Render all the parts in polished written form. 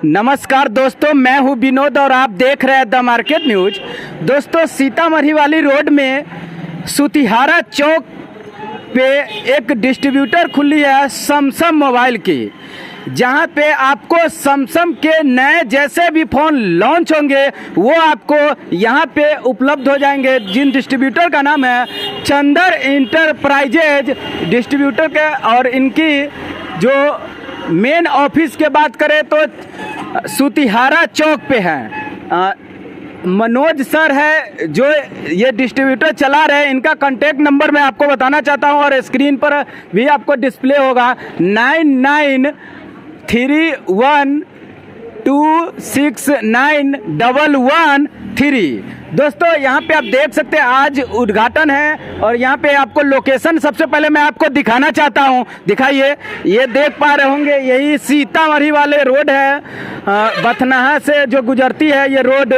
नमस्कार दोस्तों, मैं हूं विनोद और आप देख रहे हैं द मार्केट न्यूज। दोस्तों, सीतामढ़ी वाली रोड में सुतिहारा चौक पे एक डिस्ट्रीब्यूटर खुली है सैमसंग मोबाइल की, जहां पे आपको सैमसंग के नए जैसे भी फ़ोन लॉन्च होंगे वो आपको यहां पे उपलब्ध हो जाएंगे। जिन डिस्ट्रीब्यूटर का नाम है चंदन इंटरप्राइजेज डिस्ट्रीब्यूटर के, और इनकी जो मेन ऑफिस के बात करें तो सुतिहारा चौक पे है। मनोज सर है जो ये डिस्ट्रीब्यूटर चला रहे हैं। इनका कांटेक्ट नंबर मैं आपको बताना चाहता हूँ और स्क्रीन पर भी आपको डिस्प्ले होगा 9931269113। दोस्तों, यहाँ पे आप देख सकते हैं आज उद्घाटन है और यहाँ पे आपको लोकेशन सबसे पहले मैं आपको दिखाना चाहता हूँ। दिखाइए, ये देख पा रहे होंगे यही सीतामढ़ी वाले रोड है, बथनाहा से जो गुजरती है ये रोड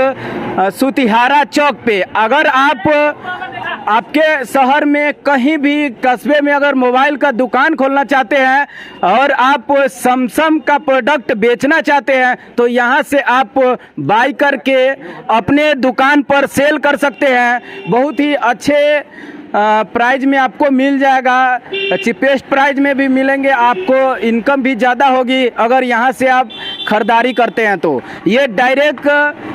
सुतिहारा चौक पे। अगर आपके शहर में कहीं भी कस्बे में अगर मोबाइल का दुकान खोलना चाहते हैं और आप सैमसंग का प्रोडक्ट बेचना चाहते हैं तो यहाँ से आप बाई करके अपने दुकान पर सेल कर सकते हैं। बहुत ही अच्छे प्राइस में आपको मिल जाएगा, चीपेस्ट प्राइस में भी मिलेंगे, आपको इनकम भी ज़्यादा होगी अगर यहाँ से आप खरीदारी करते हैं तो। ये डायरेक्ट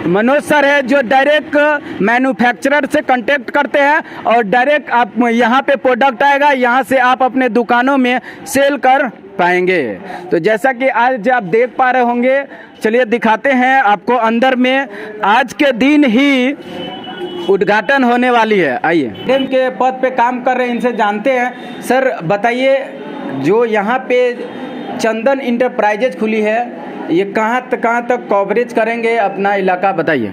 मनोज सर है जो डायरेक्ट मैन्युफैक्चरर से कांटेक्ट करते हैं और डायरेक्ट आप यहाँ पे प्रोडक्ट आएगा, यहाँ से आप अपने दुकानों में सेल कर पाएंगे। तो जैसा कि आज आप देख पा रहे होंगे, चलिए दिखाते हैं आपको अंदर में। आज के दिन ही उद्घाटन होने वाली है। आइए, डीएम के पद पे काम कर रहे हैं, इनसे जानते हैं। सर बताइए, जो यहाँ पे चंदन इंटरप्राइजेज खुली है ये कहाँ तक कवरेज करेंगे अपना इलाका, बताइए।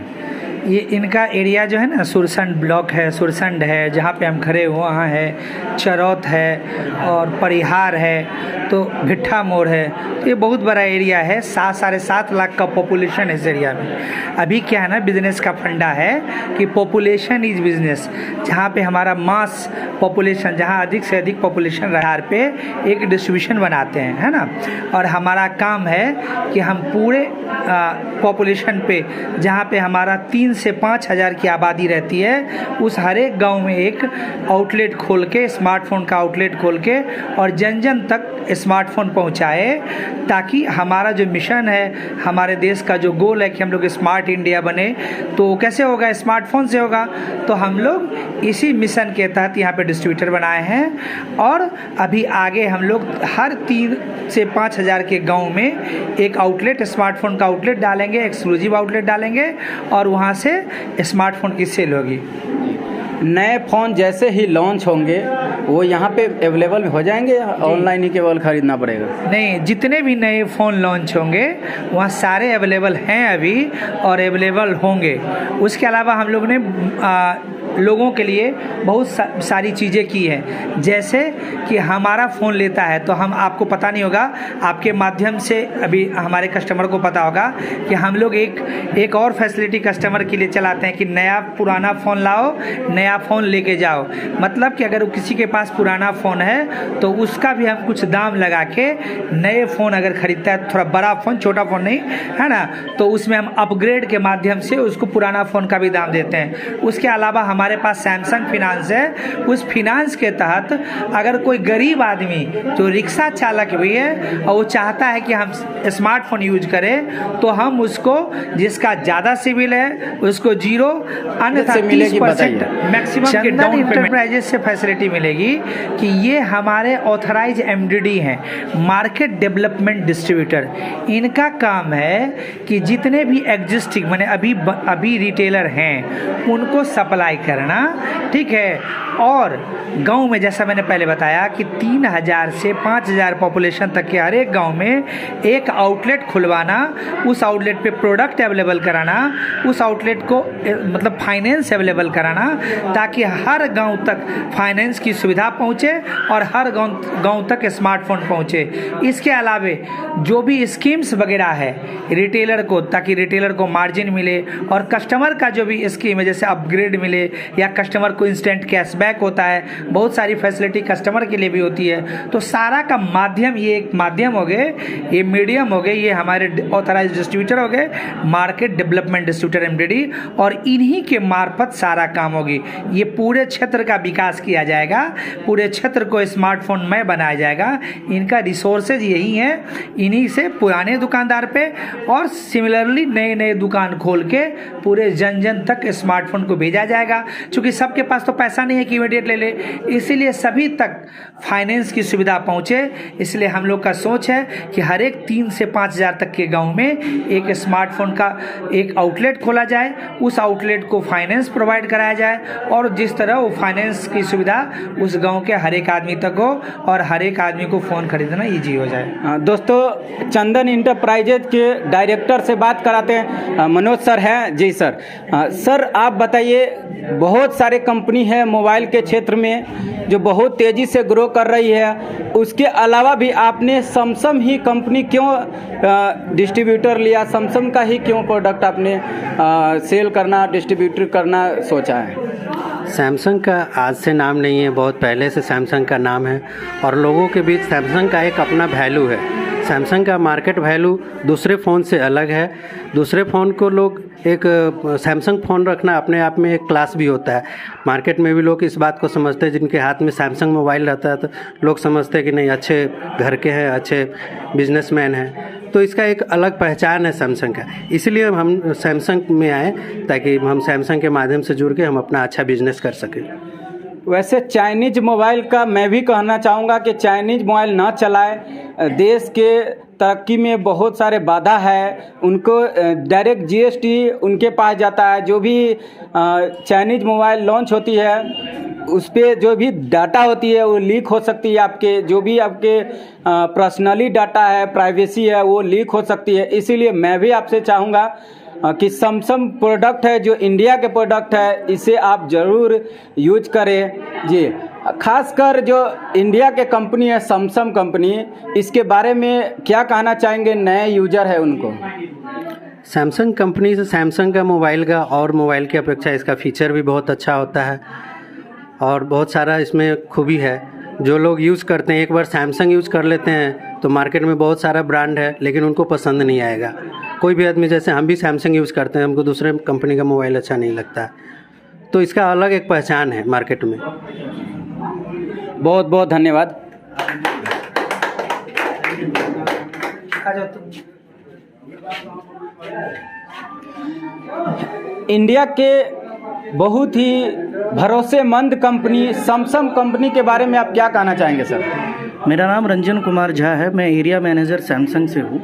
ये इनका एरिया जो है ना, सुरसंड ब्लॉक है, सुरसंड है जहाँ पे हम खड़े हुए, वहाँ है, चरौत है और परिहार है, तो भिट्ठा मोड़ है। तो ये बहुत बड़ा एरिया है, 7-7.5 लाख का पॉपुलेशन है इस एरिया में। अभी क्या है ना, बिजनेस का फंडा है कि पॉपुलेशन इज बिजनेस। जहाँ पे हमारा मास पॉपुलेशन, जहाँ अधिक से अधिक पॉपुलेशन रहा पे एक डिस्ट्रीब्यूशन बनाते हैं, है ना। और हमारा काम है कि हम पूरे पॉपुलेशन पे, जहाँ पे हमारा 3 से 5 हज़ार की आबादी रहती है, उस हर एक गाँव में एक आउटलेट खोल के, स्मार्टफोन का आउटलेट खोल के और जन जन तक स्मार्टफोन पहुंचाए, ताकि हमारा जो मिशन है, हमारे देश का जो गोल है कि हम लोग स्मार्ट इंडिया बने, तो कैसे होगा? स्मार्टफोन से होगा। तो हम लोग इसी मिशन के तहत यहाँ पे डिस्ट्रीब्यूटर बनाए हैं और अभी आगे हम लोग हर 3 से 5 हज़ार के गाँव में एक आउटलेट, स्मार्टफोन का आउटलेट डालेंगे, एक्सक्लूसिव आउटलेट डालेंगे और वहाँ से स्मार्टफोन की सेल होगी। नए फ़ोन जैसे ही लॉन्च होंगे वो यहाँ पे अवेलेबल हो जाएंगे, ऑनलाइन ही केवल खरीदना पड़ेगा? नहीं, जितने भी नए फ़ोन लॉन्च होंगे वहाँ सारे अवेलेबल हैं अभी और अवेलेबल होंगे। उसके अलावा हम लोग ने लोगों के लिए बहुत सारी चीज़ें की हैं, जैसे कि हमारा फ़ोन लेता है तो हम, आपको पता नहीं होगा, आपके माध्यम से अभी हमारे कस्टमर को पता होगा कि हम लोग एक और फैसिलिटी कस्टमर के लिए चलाते हैं कि नया पुराना फ़ोन लाओ, नया फ़ोन लेके जाओ। मतलब कि अगर किसी के पास पुराना फ़ोन है तो उसका भी हम कुछ दाम लगा के नए फ़ोन अगर ख़रीदता है, थोड़ा बड़ा फ़ोन, छोटा फ़ोन नहीं, है ना, तो उसमें हम अपग्रेड के माध्यम से उसको पुराना फ़ोन का भी दाम देते हैं। उसके अलावा हमारे पास सैमसंग फिनांस है, उस फिनांस के तहत अगर कोई गरीब आदमी जो रिक्शा चालक भी है और वो चाहता है कि हम स्मार्टफोन यूज करें, तो हम उसको, जिसका ज़्यादा सिविल है उसको 0, अन्यथा 30% मैक्सिमम के डाउन इंटरप्राइजेज से फैसिलिटी मिलेगी कि ये हमारे ऑथराइज एमडीडी हैं, मार्केट डेवलपमेंट डिस्ट्रीब्यूटर। इनका काम है कि जितने भी एग्जिस्टिंग, माने अभी रिटेलर हैं, उनको सप्लाई करना, ठीक है। और गांव में, जैसा मैंने पहले बताया कि 3000 से 5000 पॉपुलेशन तक के हर एक गांव में एक आउटलेट खुलवाना, उस आउटलेट पे प्रोडक्ट अवेलेबल कराना, उस आउटलेट को मतलब फाइनेंस अवेलेबल कराना, ताकि हर गांव तक फाइनेंस की सुविधा पहुंचे और हर गांव तक स्मार्टफोन पहुंचे। इसके अलावे जो भी स्कीम्स वगैरह है रिटेलर को, ताकि रिटेलर को मार्जिन मिले और कस्टमर का जो भी स्कीम है, जैसे अपग्रेड मिले, या कस्टमर को इंस्टेंट कैशबैक होता है, बहुत सारी फैसिलिटी कस्टमर के लिए भी होती है। तो सारा का माध्यम, ये एक माध्यम हो गए, ये मीडियम हो गए, ये हमारे ऑथराइज डिस्ट्रीब्यूटर हो गए, मार्केट डेवलपमेंट डिस्ट्रीब्यूटर MDD, और इन्हीं के मार्फत सारा काम होगी। ये पूरे क्षेत्र का विकास किया जाएगा, पूरे क्षेत्र को स्मार्टफोन में बनाया जाएगा। इनका रिसोर्सेज यही है, इन्हीं से पुराने दुकानदार पे और सिमिलरली नए नए दुकान खोल के पूरे जन जन तक स्मार्टफोन को भेजा जाएगा। क्योंकि सबके पास तो पैसा नहीं है कि इमीडिएट ले ले, इसीलिए सभी तक फाइनेंस की सुविधा पहुंचे। इसलिए हम लोग का सोच है कि हर एक 3 से 5 हज़ार तक के गांव में एक स्मार्टफोन का एक आउटलेट खोला जाए, उस आउटलेट को फाइनेंस प्रोवाइड कराया जाए, और जिस तरह वो फाइनेंस की सुविधा उस गांव के हर एक आदमी तक हो और हर एक आदमी को फ़ोन खरीदना ईजी हो जाए। दोस्तों, चंदन इंटरप्राइजेज के डायरेक्टर से बात कराते हैं। मनोज सर हैं। जी सर। सर आप बताइए, बहुत सारे कंपनी है मोबाइल के क्षेत्र में जो बहुत तेज़ी से ग्रो कर रही है, उसके अलावा भी आपने सैमसंग ही कंपनी क्यों डिस्ट्रीब्यूटर लिया, सैमसंग का ही क्यों प्रोडक्ट आपने सेल करना, डिस्ट्रीब्यूटर करना सोचा है? सैमसंग का आज से नाम नहीं है, बहुत पहले से सैमसंग का नाम है, और लोगों के बीच सैमसंग का एक अपना वैल्यू है। सैमसंग का मार्केट वैल्यू दूसरे फ़ोन से अलग है। दूसरे फ़ोन को लोग एक सैमसंग फ़ोन रखना अपने आप में एक क्लास भी होता है। मार्केट में भी लोग इस बात को समझते हैं, जिनके हाथ में सैमसंग मोबाइल रहता है तो लोग समझते हैं कि नहीं, अच्छे घर के हैं, अच्छे बिजनेसमैन हैं। तो इसका एक अलग पहचान है सैमसंग का, इसलिए हम सैमसंग में आए ताकि हम सैमसंग के माध्यम से जुड़ के हम अपना अच्छा बिजनेस कर सकें। वैसे चाइनीज मोबाइल का मैं भी कहना चाहूँगा कि चाइनीज मोबाइल ना चलाए। देश के तरक्की में बहुत सारे बाधा है, उनको डायरेक्ट GST उनके पास जाता है। जो भी चाइनीज मोबाइल लॉन्च होती है उस पर जो भी डाटा होती है वो लीक हो सकती है। आपके जो भी आपके पर्सनली डाटा है, प्राइवेसी है, वो लीक हो सकती है। इसीलिए मैं भी आपसे चाहूँगा कि सैमसंग प्रोडक्ट है, जो इंडिया के प्रोडक्ट है, इसे आप ज़रूर यूज करें। जी, खासकर जो इंडिया के कंपनी है सैमसंग कंपनी, इसके बारे में क्या कहना चाहेंगे नए यूजर है उनको? सैमसंग कंपनी से सैमसंग का मोबाइल का और मोबाइल की अपेक्षा इसका फीचर भी बहुत अच्छा होता है और बहुत सारा इसमें खूबी है। जो लोग यूज़ करते हैं, एक बार सैमसंग यूज़ कर लेते हैं तो मार्केट में बहुत सारा ब्रांड है लेकिन उनको पसंद नहीं आएगा। कोई भी आदमी, जैसे हम भी सैमसंग यूज़ करते हैं, हमको दूसरे कंपनी का मोबाइल अच्छा नहीं लगता, तो इसका अलग एक पहचान है मार्केट में। बहुत बहुत धन्यवाद। इंडिया के बहुत ही भरोसेमंद कंपनी सैमसंग कंपनी के बारे में आप क्या कहना चाहेंगे सर? मेरा नाम रंजन कुमार झा है, मैं एरिया मैनेजर सैमसंग से हूँ।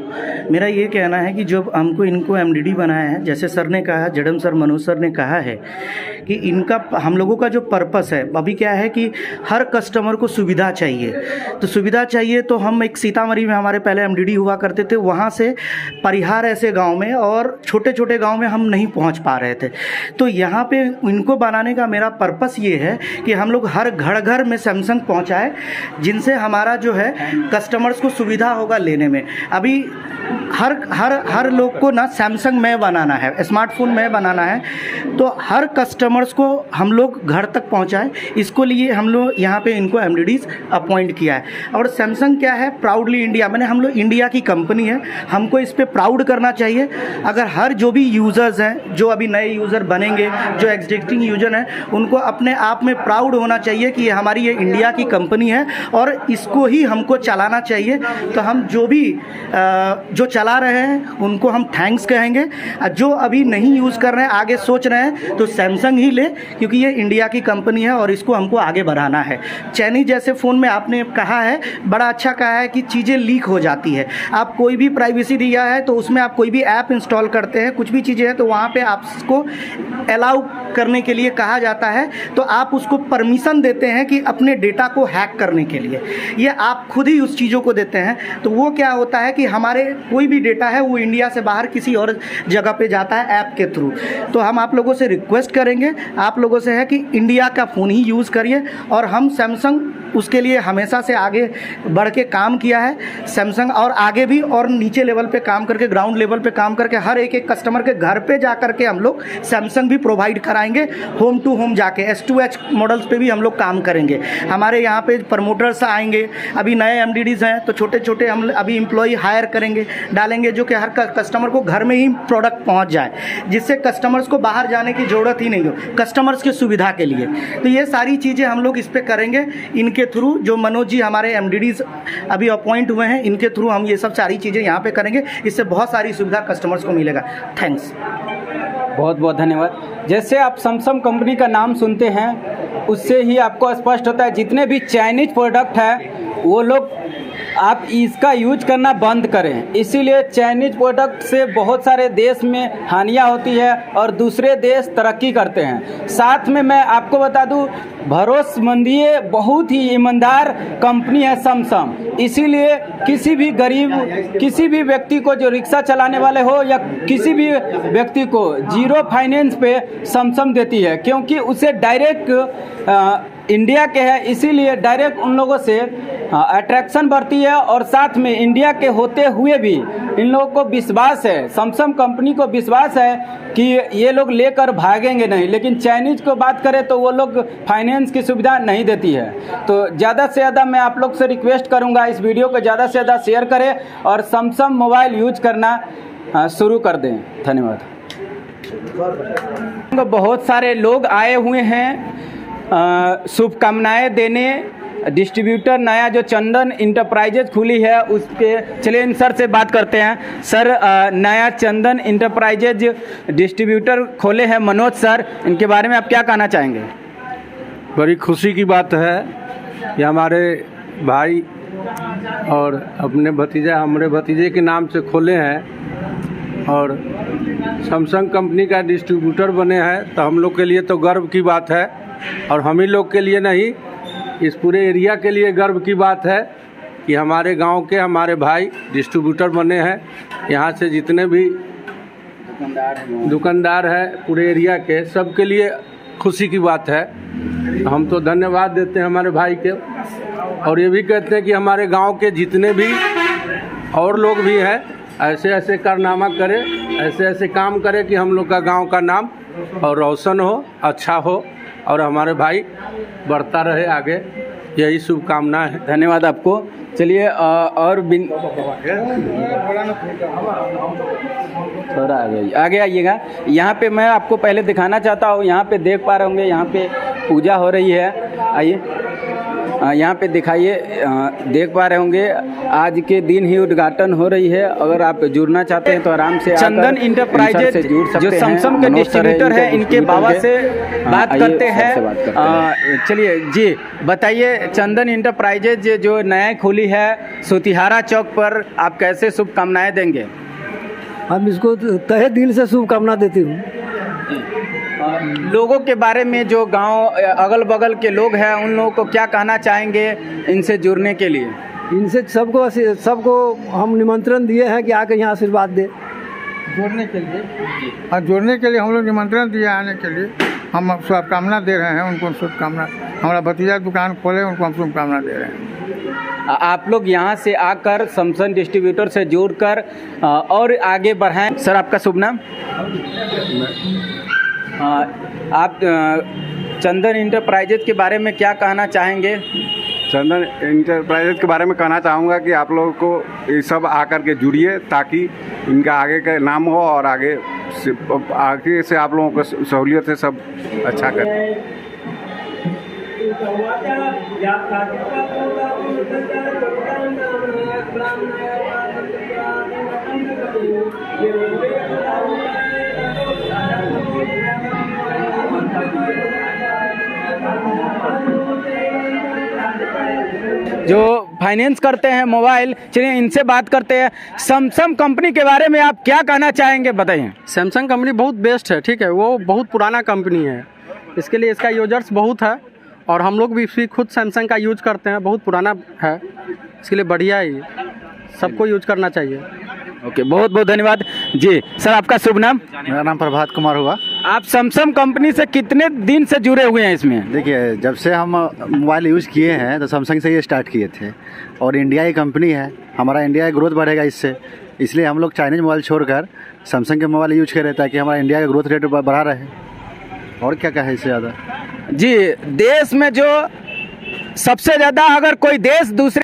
मेरा ये कहना है कि जब हमको इनको MDD बनाया है, जैसे सर ने कहा, जडम सर, मनोज सर ने कहा है कि इनका, हम लोगों का जो पर्पस है अभी क्या है कि हर कस्टमर को सुविधा चाहिए। तो सुविधा चाहिए तो हम एक सीतामढ़ी में हमारे पहले MDD हुआ करते थे, वहाँ से परिहार ऐसे गाँव में और छोटे छोटे गाँव में हम नहीं पहुँच पा रहे थे। तो यहाँ पे इनको बनाने का मेरा पर्पस ये है कि हम लोग हर घर घर में सैमसंग पहुँचाए, जिनसे हमारा जो है कस्टमर्स को सुविधा होगा लेने में। अभी हर लोग को ना सैमसंग में बनाना है, स्मार्टफोन में बनाना है, तो हर कस्टमर्स को हम लोग घर तक पहुंचाए। इसको लिए हम लोग यहाँ पे इनको MDDs अपॉइंट किया है। और सैमसंग क्या है, प्राउडली इंडिया, मैंने हम लोग इंडिया की कंपनी है, हमको इस पे प्राउड करना चाहिए। अगर हर जो भी यूज़र्स हैं, जो अभी नए यूज़र बनेंगे, जो एग्जिस्टिंग यूज़र हैं, उनको अपने आप में प्राउड होना चाहिए कि हमारी ये इंडिया की कंपनी है और इसको ही हमको चलाना चाहिए। तो हम जो भी जो चला रहे हैं उनको हम थैंक्स कहेंगे। जो अभी नहीं यूज़ कर रहे हैं, आगे सोच रहे हैं, तो सैमसंग ही ले, क्योंकि ये इंडिया की कंपनी है और इसको हमको आगे बढ़ाना है। चाइनीज जैसे फ़ोन में आपने कहा है, बड़ा अच्छा कहा है कि चीज़ें लीक हो जाती है। आप कोई भी प्राइवेसी दिया है तो उसमें आप कोई भी ऐप इंस्टॉल करते हैं, कुछ भी चीज़ें हैं तो वहाँ पे आपको अलाउ करने के लिए कहा जाता है, तो आप उसको परमिशन देते हैं कि अपने डेटा को हैक करने के लिए, ये आप खुद ही उस चीज़ों को देते हैं। तो वो क्या होता है कि हमारे कोई भी डेटा है वो इंडिया से बाहर किसी और जगह पे जाता है ऐप के थ्रू। तो हम आप लोगों से रिक्वेस्ट करेंगे, आप लोगों से है कि इंडिया का फ़ोन ही यूज़ करिए और हम सैमसंग उसके लिए हमेशा से आगे बढ़ के काम किया है सैमसंग, और आगे भी और नीचे लेवल पे काम करके, ग्राउंड लेवल पे काम करके हर एक कस्टमर के घर पे जा करके हम लोग सैमसंग भी प्रोवाइड कराएंगे। होम टू होम जाके S2H मॉडल्स पे भी हम लोग काम करेंगे। हमारे यहाँ पे प्रमोटर्स आएंगे, अभी नए MDDs हैं तो छोटे छोटे हम अभी एम्प्लॉय हायर करेंगे, डालेंगे, जो कि हर कस्टमर को घर में ही प्रोडक्ट पहुँच जाए, जिससे कस्टमर्स को बाहर जाने की ज़रूरत ही नहीं हो, कस्टमर्स की सुविधा के लिए। तो ये सारी चीज़ें हम लोग इस पर करेंगे। इनके थ्रू जो मनोज जी हमारे MDDs अभी अपॉइंट हुए हैं, इनके थ्रू हम ये सब सारी चीज़ें यहाँ पे करेंगे। इससे बहुत सारी सुविधा कस्टमर्स को मिलेगा। थैंक्स, बहुत बहुत धन्यवाद। जैसे आप सैमसंग कंपनी का नाम सुनते हैं उससे ही आपको स्पष्ट होता है जितने भी चाइनीज प्रोडक्ट है वो लोग आप इसका यूज करना बंद करें। इसीलिए चाइनीज प्रोडक्ट से बहुत सारे देश में हानियाँ होती है और दूसरे देश तरक्की करते हैं। साथ में मैं आपको बता दूं, भरोसेमंदी बहुत ही ईमानदार कंपनी है सैमसंग। इसीलिए किसी भी गरीब, किसी भी व्यक्ति को जो रिक्शा चलाने वाले हो या किसी भी व्यक्ति को जीरो फाइनेंस पे सैमसंग देती है, क्योंकि उसे डायरेक्ट इंडिया के है, इसीलिए डायरेक्ट उन लोगों से अट्रैक्शन बढ़ती है। और साथ में इंडिया के होते हुए भी इन लोगों को विश्वास है, सैमसंग कंपनी को विश्वास है कि ये लोग लेकर भागेंगे नहीं। लेकिन चाइनीज को बात करें तो वो लोग फाइनेंस की सुविधा नहीं देती है। तो ज़्यादा से ज़्यादा मैं आप लोग से रिक्वेस्ट करूँगा, इस वीडियो को ज़्यादा से ज़्यादा शेयर करें और सैमसंग मोबाइल यूज करना शुरू कर दें। धन्यवाद। बहुत सारे लोग आए हुए हैं शुभकामनाएं देने। डिस्ट्रीब्यूटर नया जो चंदन इंटरप्राइजेज खुली है उसके, चलिए इन सर से बात करते हैं। सर, नया चंदन इंटरप्राइजेज डिस्ट्रीब्यूटर खोले हैं मनोज सर, इनके बारे में आप क्या कहना चाहेंगे? बड़ी खुशी की बात है, ये हमारे भाई और अपने भतीजा, हमारे भतीजे के नाम से खोले हैं और सैमसंग कंपनी का डिस्ट्रीब्यूटर बने हैं। तो हम लोग के लिए तो गर्व की बात है, और हम ही लोग के लिए नहीं, इस पूरे एरिया के लिए गर्व की बात है कि हमारे गांव के हमारे भाई डिस्ट्रीब्यूटर बने हैं। यहाँ से जितने भी दुकानदार हैं पूरे एरिया के, सबके लिए खुशी की बात है। हम तो धन्यवाद देते हैं हमारे भाई के, और ये भी कहते हैं कि हमारे गांव के जितने भी और लोग भी हैं ऐसे ऐसे कारनामा करें, ऐसे ऐसे काम करें कि हम लोग का गांव का नाम और रोशन हो, अच्छा हो, और हमारे भाई बढ़ता रहे आगे, यही शुभकामना है। धन्यवाद आपको। चलिए और थोड़ा आगे आइएगा। यहाँ पे मैं आपको पहले दिखाना चाहता हूँ, यहाँ पे देख पा रहे होंगे यहाँ पे पूजा हो रही है। आइए यहाँ पे दिखाइए, देख पा रहे होंगे आज के दिन ही उद्घाटन हो रही है। अगर आप जुड़ना चाहते हैं तो आराम से चंदन इंटरप्राइजेज जो सैमसंग के डिस्ट्रीब्यूटर है, इनके बाबा से बात करते हैं। चलिए जी बताइए, चंदन इंटरप्राइजेज जो नया खुली है सुतिहारा चौक पर, आप कैसे शुभकामनाएं देंगे? हम इसको तहे दिल से शुभकामना देती हूँ। लोगों के बारे में, जो गांव अगल बगल के लोग हैं, उन लोगों को क्या कहना चाहेंगे इनसे जुड़ने के लिए? इनसे सबको हम निमंत्रण दिए हैं कि आके यहाँ आशीर्वाद दे। जोड़ने के लिए, और जोड़ने के लिए हम लोग निमंत्रण दिए आने के लिए। हम शुभकामना दे रहे हैं उनको, शुभकामना। हमारा भतीजा दुकान खोले, उनको हम शुभकामना दे रहे हैं। आप लोग यहाँ से आकर सैमसंग डिस्ट्रीब्यूटर से जोड़कर और आगे बढ़ाएं। सर, आपका शुभ नाम? आप चंदन इंटरप्राइजेज के बारे में क्या कहना चाहेंगे? चंदन इंटरप्राइजेज के बारे में कहना चाहूँगा कि आप लोगों को ये सब आकर के जुड़िए, ताकि इनका आगे का नाम हो और आगे से आप लोगों को सहूलियत से सब अच्छा करें। जो फाइनेंस करते हैं मोबाइल, चलिए इनसे बात करते हैं। सैमसंग कंपनी के बारे में आप क्या कहना चाहेंगे, बताइए। सैमसंग कंपनी बहुत बेस्ट है, ठीक है, वो बहुत पुराना कंपनी है, इसके लिए इसका यूजर्स बहुत है, और हम लोग भी खुद सैमसंग का यूज करते हैं, बहुत पुराना है, इसके लिए बढ़िया ही सबको यूज करना चाहिए। ओके, बहुत बहुत धन्यवाद जी। सर, आपका शुभ नाम? मेरा नाम प्रभात कुमार हुआ। आप सैमसंग कंपनी से कितने दिन से जुड़े हुए हैं इसमें? देखिए, जब से हम मोबाइल यूज़ किए हैं तो सैमसंग से ये स्टार्ट किए थे और इंडिया की कंपनी है, हमारा इंडिया का ग्रोथ बढ़ेगा इससे, इसलिए हम लोग चाइनीज मोबाइल छोड़कर सैमसंग के मोबाइल यूज कर रहे ताकि हमारा इंडिया का ग्रोथ रेट बढ़ा रहे। और क्या कहे इससे ज़्यादा। जी, देश में जो सबसे ज़्यादा अगर कोई देश दूसरे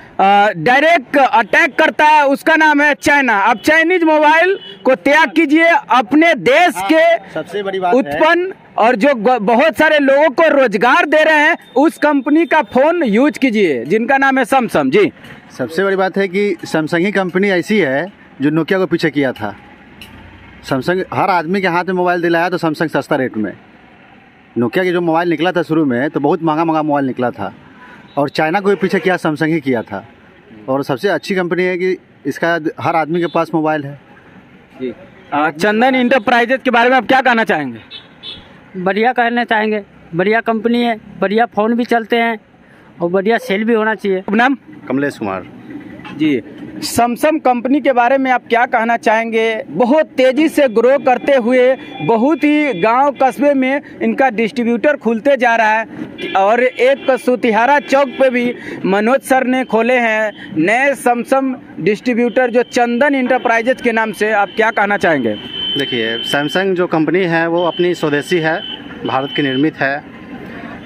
डायरेक्ट अटैक करता है उसका नाम है चाइना। अब चाइनीज मोबाइल को त्याग कीजिए, अपने देश के सबसे बड़ी बात उत्पन्न और जो बहुत सारे लोगों को रोजगार दे रहे हैं उस कंपनी का फ़ोन यूज कीजिए जिनका नाम है सैमसंग। जी, सबसे बड़ी बात है कि सैमसंग ही कंपनी ऐसी है जो नोकिया को पीछे किया था। सैमसंग हर आदमी के हाथ में मोबाइल दिलाया तो सैमसंग सस्ता रेट में। नोकिया के जो मोबाइल निकला था शुरू में तो बहुत महंगा मोबाइल निकला था और चाइना को भी पीछे किया सैमसंग ही किया था। और सबसे अच्छी कंपनी है कि इसका हर आदमी के पास मोबाइल है। जी, चंदन इंटरप्राइजेज के बारे में आप क्या कहना चाहेंगे? बढ़िया कहना चाहेंगे, बढ़िया कंपनी है, बढ़िया फ़ोन भी चलते हैं और बढ़िया सेल भी होना चाहिए। नाम? कमलेश कुमार। जी, सैमसंग कंपनी के बारे में आप क्या कहना चाहेंगे? बहुत तेज़ी से ग्रो करते हुए बहुत ही गांव कस्बे में इनका डिस्ट्रीब्यूटर खुलते जा रहा है और एक सुतिहारा चौक पे भी मनोज सर ने खोले हैं नए सैमसंग डिस्ट्रीब्यूटर जो चंदन इंटरप्राइजेज के नाम से। आप क्या कहना चाहेंगे? देखिए, सैमसंग जो कंपनी है वो अपनी स्वदेशी है, भारत की निर्मित है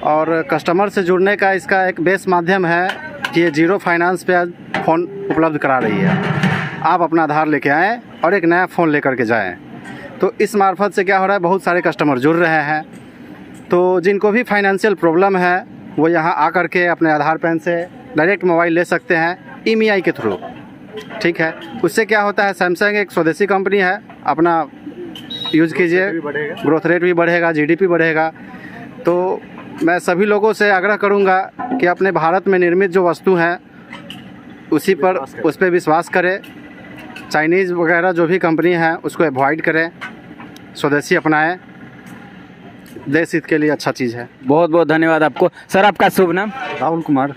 और कस्टमर से जुड़ने का इसका एक बेस्ट माध्यम है कि ये जीरो फाइनेंस पे फ़ोन उपलब्ध करा रही है। आप अपना आधार लेके आएँ और एक नया फ़ोन लेकर के जाएँ। तो इस मार्फत से क्या हो रहा है, बहुत सारे कस्टमर जुड़ रहे हैं। तो जिनको भी फाइनेंशियल प्रॉब्लम है वो यहाँ आकर के अपने आधार पेन से डायरेक्ट मोबाइल ले सकते हैं EMI के थ्रू। ठीक है, उससे क्या होता है, सैमसंग एक स्वदेशी कंपनी है, अपना यूज़ कीजिए, ग्रोथ रेट भी बढ़ेगा, GDP बढ़ेगा। तो मैं सभी लोगों से आग्रह करूंगा कि अपने भारत में निर्मित जो वस्तु हैं उसी पर उस पर विश्वास करें। चाइनीज़ वगैरह जो भी कंपनी है उसको अवॉइड करें, स्वदेशी अपनाएं, देश हित के लिए अच्छा चीज़ है। बहुत बहुत धन्यवाद आपको। सर, आपका शुभ नाम? राहुल कुमार।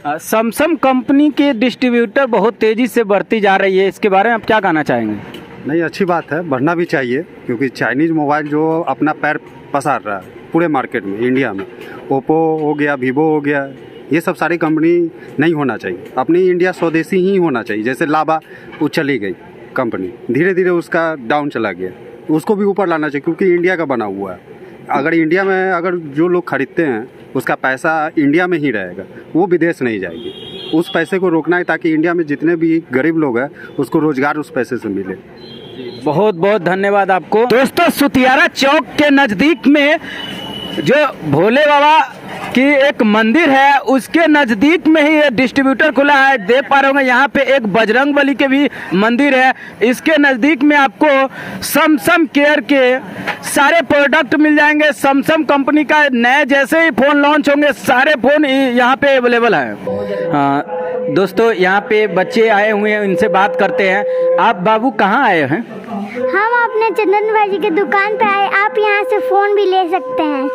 सैमसंग कंपनी के डिस्ट्रीब्यूटर बहुत तेज़ी से बढ़ती जा रही है, इसके बारे में आप क्या कहना चाहेंगे? नहीं, अच्छी बात है, बढ़ना भी चाहिए क्योंकि चाइनीज़ मोबाइल जो अपना पैर पसार रहा है पूरे मार्केट में, इंडिया में ओप्पो हो गया, वीवो हो गया, ये सब सारी कंपनी नहीं होना चाहिए। अपनी इंडिया स्वदेशी ही होना चाहिए। जैसे लावा वो चली गई कंपनी, धीरे धीरे उसका डाउन चला गया, उसको भी ऊपर लाना चाहिए क्योंकि इंडिया का बना हुआ है। अगर इंडिया में अगर जो लोग खरीदते हैं उसका पैसा इंडिया में ही रहेगा, वो विदेश नहीं जाएगी। उस पैसे को रोकना है ताकि इंडिया में जितने भी गरीब लोग हैं उसको रोजगार उस पैसे से मिले। बहुत बहुत धन्यवाद आपको। दोस्तों, सुतियारा चौक के नज़दीक में जो भोले बाबा की एक मंदिर है उसके नज़दीक में ही ये डिस्ट्रीब्यूटर खुला है। देख पा रहे होंगे यहाँ पे एक बजरंगबली के भी मंदिर है। इसके नज़दीक में आपको सैमसंग केयर के सारे प्रोडक्ट मिल जाएंगे। सैमसंग कंपनी का नए जैसे ही फ़ोन लॉन्च होंगे सारे फ़ोन यहाँ पे अवेलेबल है। दोस्तों, यहाँ पे बच्चे आए हुए हैं, इनसे बात करते हैं। आप बाबू कहाँ आए हैं? हम अपने चंदन भाई जी की दुकान पे आए, आप यहाँ से फ़ोन भी ले सकते हैं।